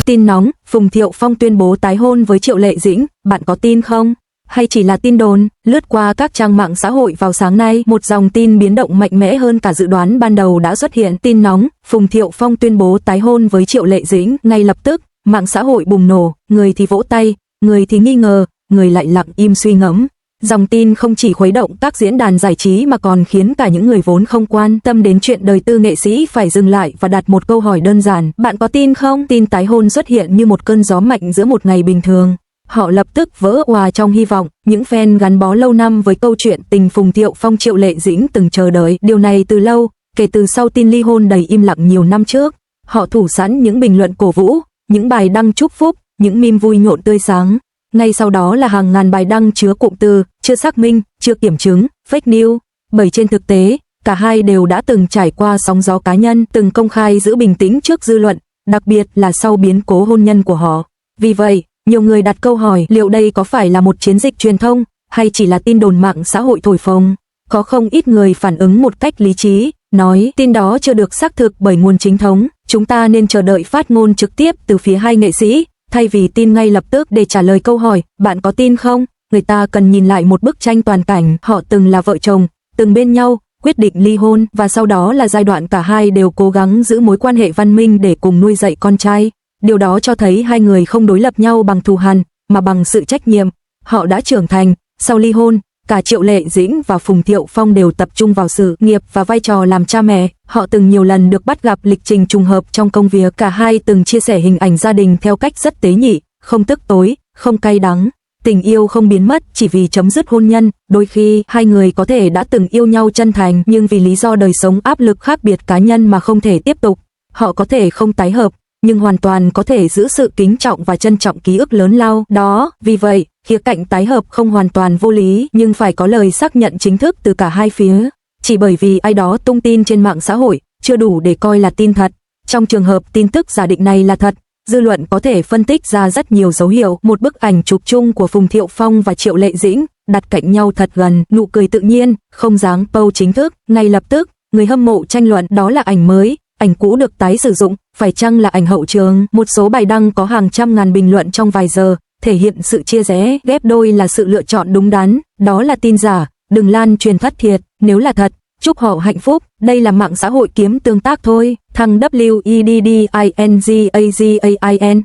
Tin nóng, Phùng Thiệu Phong tuyên bố tái hôn với Triệu Lệ Dĩnh, bạn có tin không? Hay chỉ là tin đồn? Lướt qua các trang mạng xã hội vào sáng nay, một dòng tin biến động mạnh mẽ hơn cả dự đoán ban đầu đã xuất hiện. Tin nóng, Phùng Thiệu Phong tuyên bố tái hôn với Triệu Lệ Dĩnh. Ngay lập tức, mạng xã hội bùng nổ, người thì vỗ tay, người thì nghi ngờ, người lại lặng im suy ngẫm. Dòng tin không chỉ khuấy động các diễn đàn giải trí mà còn khiến cả những người vốn không quan tâm đến chuyện đời tư nghệ sĩ phải dừng lại và đặt một câu hỏi đơn giản, bạn có tin không? Tin tái hôn xuất hiện như một cơn gió mạnh giữa một ngày bình thường. Họ lập tức vỡ òa trong hy vọng, những fan gắn bó lâu năm với câu chuyện tình Phùng Thiệu Phong Triệu Lệ Dĩnh từng chờ đợi điều này từ lâu, kể từ sau tin ly hôn đầy im lặng nhiều năm trước. Họ thủ sẵn những bình luận cổ vũ, những bài đăng chúc phúc, những meme vui nhộn tươi sáng. Ngay sau đó là hàng ngàn bài đăng chứa cụm từ chưa xác minh, chưa kiểm chứng, fake news. Bởi trên thực tế, cả hai đều đã từng trải qua sóng gió cá nhân, từng công khai giữ bình tĩnh trước dư luận, đặc biệt là sau biến cố hôn nhân của họ. Vì vậy, nhiều người đặt câu hỏi liệu đây có phải là một chiến dịch truyền thông, hay chỉ là tin đồn mạng xã hội thổi phồng. Có không ít người phản ứng một cách lý trí, nói tin đó chưa được xác thực bởi nguồn chính thống, chúng ta nên chờ đợi phát ngôn trực tiếp từ phía hai nghệ sĩ, thay vì tin ngay lập tức để trả lời câu hỏi, bạn có tin không? Người ta cần nhìn lại một bức tranh toàn cảnh, họ từng là vợ chồng, từng bên nhau, quyết định ly hôn và sau đó là giai đoạn cả hai đều cố gắng giữ mối quan hệ văn minh để cùng nuôi dạy con trai. Điều đó cho thấy hai người không đối lập nhau bằng thù hằn, mà bằng sự trách nhiệm. Họ đã trưởng thành, sau ly hôn, cả Triệu Lệ Dĩnh và Phùng Thiệu Phong đều tập trung vào sự nghiệp và vai trò làm cha mẹ. Họ từng nhiều lần được bắt gặp lịch trình trùng hợp trong công việc, cả hai từng chia sẻ hình ảnh gia đình theo cách rất tế nhị, không tức tối, không cay đắng. Tình yêu không biến mất chỉ vì chấm dứt hôn nhân, đôi khi hai người có thể đã từng yêu nhau chân thành nhưng vì lý do đời sống áp lực khác biệt cá nhân mà không thể tiếp tục. Họ có thể không tái hợp, nhưng hoàn toàn có thể giữ sự kính trọng và trân trọng ký ức lớn lao đó. Vì vậy, khía cạnh tái hợp không hoàn toàn vô lý, nhưng phải có lời xác nhận chính thức từ cả hai phía. Chỉ bởi vì ai đó tung tin trên mạng xã hội, chưa đủ để coi là tin thật. Trong trường hợp tin tức giả định này là thật, dư luận có thể phân tích ra rất nhiều dấu hiệu. Một bức ảnh chụp chung của Phùng Thiệu Phong và Triệu Lệ Dĩnh, đặt cạnh nhau thật gần, nụ cười tự nhiên, không dáng pose chính thức. Ngay lập tức, người hâm mộ tranh luận đó là ảnh mới, ảnh cũ được tái sử dụng, phải chăng là ảnh hậu trường. Một số bài đăng có hàng trăm ngàn bình luận trong vài giờ, thể hiện sự chia rẽ, ghép đôi là sự lựa chọn đúng đắn, đó là tin giả, đừng lan truyền thất thiệt, nếu là thật, chúc họ hạnh phúc, đây là mạng xã hội kiếm tương tác thôi. Thăng WEDDINGAGAIN,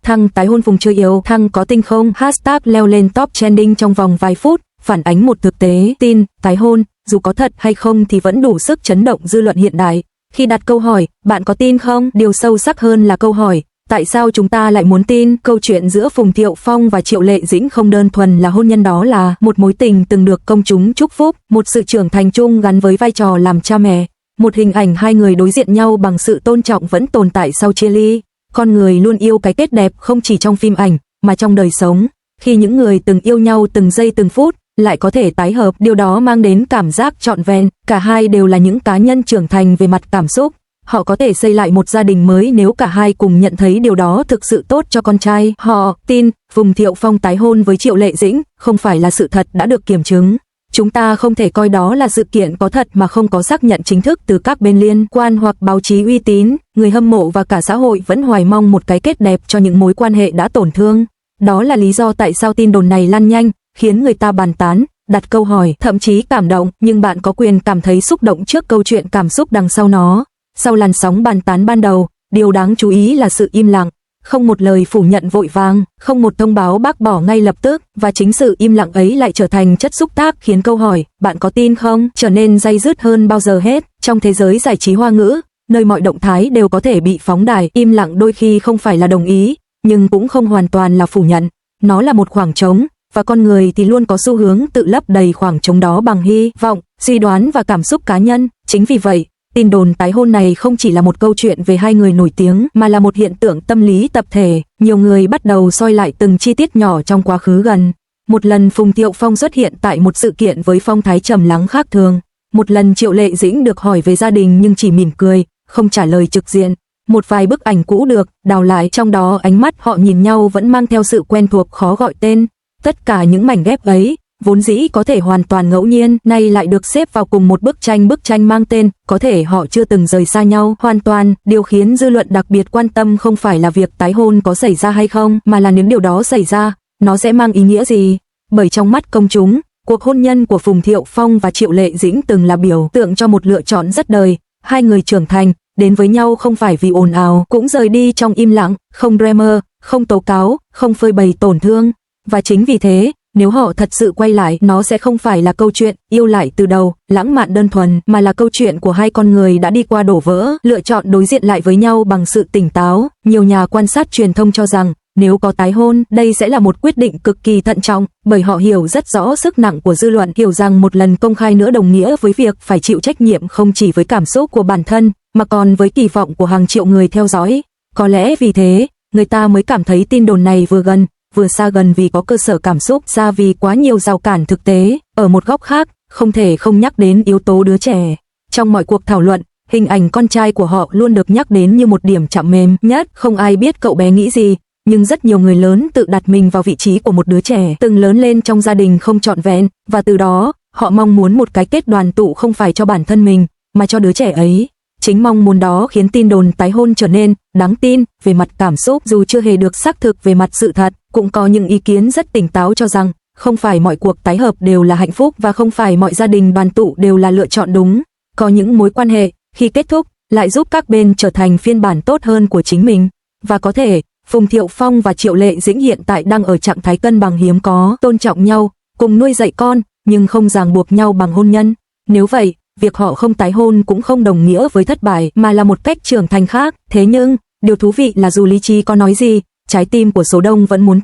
thăng tái hôn Phùng chưa yêu, thăng có tinh không, hashtag leo lên top trending trong vòng vài phút, phản ánh một thực tế, tin, tái hôn, dù có thật hay không thì vẫn đủ sức chấn động dư luận hiện đại. Khi đặt câu hỏi, bạn có tin không? Điều sâu sắc hơn là câu hỏi, tại sao chúng ta lại muốn tin? Câu chuyện giữa Phùng Thiệu Phong và Triệu Lệ Dĩnh không đơn thuần là hôn nhân, đó là một mối tình từng được công chúng chúc phúc, một sự trưởng thành chung gắn với vai trò làm cha mẹ, một hình ảnh hai người đối diện nhau bằng sự tôn trọng vẫn tồn tại sau chia ly. Con người luôn yêu cái kết đẹp không chỉ trong phim ảnh, mà trong đời sống. Khi những người từng yêu nhau từng giây từng phút, lại có thể tái hợp, điều đó mang đến cảm giác trọn vẹn. Cả hai đều là những cá nhân trưởng thành về mặt cảm xúc. Họ có thể xây lại một gia đình mới nếu cả hai cùng nhận thấy điều đó thực sự tốt cho con trai. Họ tin Phùng Thiệu Phong tái hôn với Triệu Lệ Dĩnh không phải là sự thật đã được kiểm chứng. Chúng ta không thể coi đó là sự kiện có thật mà không có xác nhận chính thức từ các bên liên quan hoặc báo chí uy tín. Người hâm mộ và cả xã hội vẫn hoài mong một cái kết đẹp cho những mối quan hệ đã tổn thương. Đó là lý do tại sao tin đồn này lan nhanh, khiến người ta bàn tán, đặt câu hỏi, thậm chí cảm động, nhưng bạn có quyền cảm thấy xúc động trước câu chuyện cảm xúc đằng sau nó. Sau làn sóng bàn tán ban đầu, điều đáng chú ý là sự im lặng, không một lời phủ nhận vội vàng, không một thông báo bác bỏ ngay lập tức, và chính sự im lặng ấy lại trở thành chất xúc tác khiến câu hỏi, bạn có tin không, trở nên day dứt hơn bao giờ hết. Trong thế giới giải trí hoa ngữ, nơi mọi động thái đều có thể bị phóng đại, im lặng đôi khi không phải là đồng ý, nhưng cũng không hoàn toàn là phủ nhận. Nó là một khoảng trống, và con người thì luôn có xu hướng tự lấp đầy khoảng trống đó bằng hy vọng, suy đoán và cảm xúc cá nhân. Chính vì vậy, tin đồn tái hôn này không chỉ là một câu chuyện về hai người nổi tiếng, mà là một hiện tượng tâm lý tập thể. Nhiều người bắt đầu soi lại từng chi tiết nhỏ trong quá khứ gần. Một lần Phùng Thiệu Phong xuất hiện tại một sự kiện với phong thái trầm lắng khác thường. Một lần Triệu Lệ Dĩnh được hỏi về gia đình nhưng chỉ mỉm cười, không trả lời trực diện. Một vài bức ảnh cũ được đào lại, trong đó ánh mắt họ nhìn nhau vẫn mang theo sự quen thuộc khó gọi tên. Tất cả những mảnh ghép ấy, vốn dĩ có thể hoàn toàn ngẫu nhiên, nay lại được xếp vào cùng một bức tranh mang tên, có thể họ chưa từng rời xa nhau hoàn toàn. Điều khiến dư luận đặc biệt quan tâm không phải là việc tái hôn có xảy ra hay không, mà là nếu điều đó xảy ra, nó sẽ mang ý nghĩa gì. Bởi trong mắt công chúng, cuộc hôn nhân của Phùng Thiệu Phong và Triệu Lệ Dĩnh từng là biểu tượng cho một lựa chọn rất đời. Hai người trưởng thành, đến với nhau không phải vì ồn ào, cũng rời đi trong im lặng, không drama, không tố cáo, không phơi bày tổn thương. Và chính vì thế, nếu họ thật sự quay lại, nó sẽ không phải là câu chuyện yêu lại từ đầu, lãng mạn đơn thuần, mà là câu chuyện của hai con người đã đi qua đổ vỡ, lựa chọn đối diện lại với nhau bằng sự tỉnh táo. Nhiều nhà quan sát truyền thông cho rằng, nếu có tái hôn, đây sẽ là một quyết định cực kỳ thận trọng, bởi họ hiểu rất rõ sức nặng của dư luận, hiểu rằng một lần công khai nữa đồng nghĩa với việc phải chịu trách nhiệm không chỉ với cảm xúc của bản thân, mà còn với kỳ vọng của hàng triệu người theo dõi. Có lẽ vì thế, người ta mới cảm thấy tin đồn này vừa gần, vừa xa, gần vì có cơ sở cảm xúc, xa vì quá nhiều rào cản thực tế. Ở một góc khác, không thể không nhắc đến yếu tố đứa trẻ. Trong mọi cuộc thảo luận, hình ảnh con trai của họ luôn được nhắc đến như một điểm chạm mềm nhất. Không ai biết cậu bé nghĩ gì, nhưng rất nhiều người lớn tự đặt mình vào vị trí của một đứa trẻ từng lớn lên trong gia đình không trọn vẹn, và từ đó, họ mong muốn một cái kết đoàn tụ không phải cho bản thân mình, mà cho đứa trẻ ấy. Chính mong muốn đó khiến tin đồn tái hôn trở nên đáng tin về mặt cảm xúc, dù chưa hề được xác thực về mặt sự thật. Cũng có những ý kiến rất tỉnh táo cho rằng, không phải mọi cuộc tái hợp đều là hạnh phúc, và không phải mọi gia đình đoàn tụ đều là lựa chọn đúng. Có những mối quan hệ, khi kết thúc, lại giúp các bên trở thành phiên bản tốt hơn của chính mình. Và có thể, Phùng Thiệu Phong và Triệu Lệ Dĩnh hiện tại đang ở trạng thái cân bằng hiếm có, tôn trọng nhau, cùng nuôi dạy con, nhưng không ràng buộc nhau bằng hôn nhân. Nếu vậy, việc họ không tái hôn cũng không đồng nghĩa với thất bại, mà là một cách trưởng thành khác. Thế nhưng, điều thú vị là dù lý trí có nói gì, trái tim của số đông vẫn muốn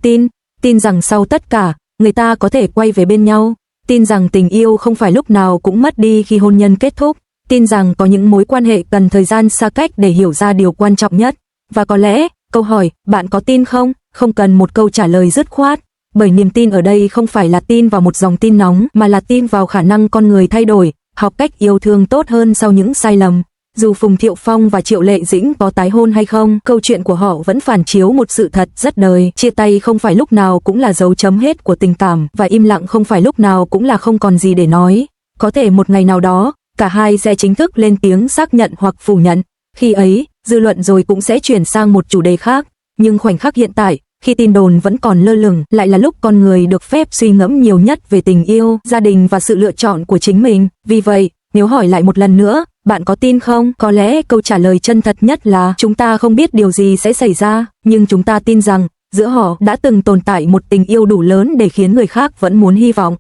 tin rằng sau tất cả, người ta có thể quay về bên nhau, tin rằng tình yêu không phải lúc nào cũng mất đi khi hôn nhân kết thúc, tin rằng có những mối quan hệ cần thời gian xa cách để hiểu ra điều quan trọng nhất. Và có lẽ, câu hỏi, bạn có tin không, không cần một câu trả lời dứt khoát, bởi niềm tin ở đây không phải là tin vào một dòng tin nóng, mà là tin vào khả năng con người thay đổi, học cách yêu thương tốt hơn sau những sai lầm. Dù Phùng Thiệu Phong và Triệu Lệ Dĩnh có tái hôn hay không, câu chuyện của họ vẫn phản chiếu một sự thật rất đời. Chia tay không phải lúc nào cũng là dấu chấm hết của tình cảm, và im lặng không phải lúc nào cũng là không còn gì để nói. Có thể một ngày nào đó, cả hai sẽ chính thức lên tiếng xác nhận hoặc phủ nhận. Khi ấy, dư luận rồi cũng sẽ chuyển sang một chủ đề khác. Nhưng khoảnh khắc hiện tại, khi tin đồn vẫn còn lơ lửng, lại là lúc con người được phép suy ngẫm nhiều nhất về tình yêu, gia đình và sự lựa chọn của chính mình. Vì vậy, nếu hỏi lại một lần nữa, bạn có tin không? Có lẽ câu trả lời chân thật nhất là chúng ta không biết điều gì sẽ xảy ra, nhưng chúng ta tin rằng giữa họ đã từng tồn tại một tình yêu đủ lớn để khiến người khác vẫn muốn hy vọng.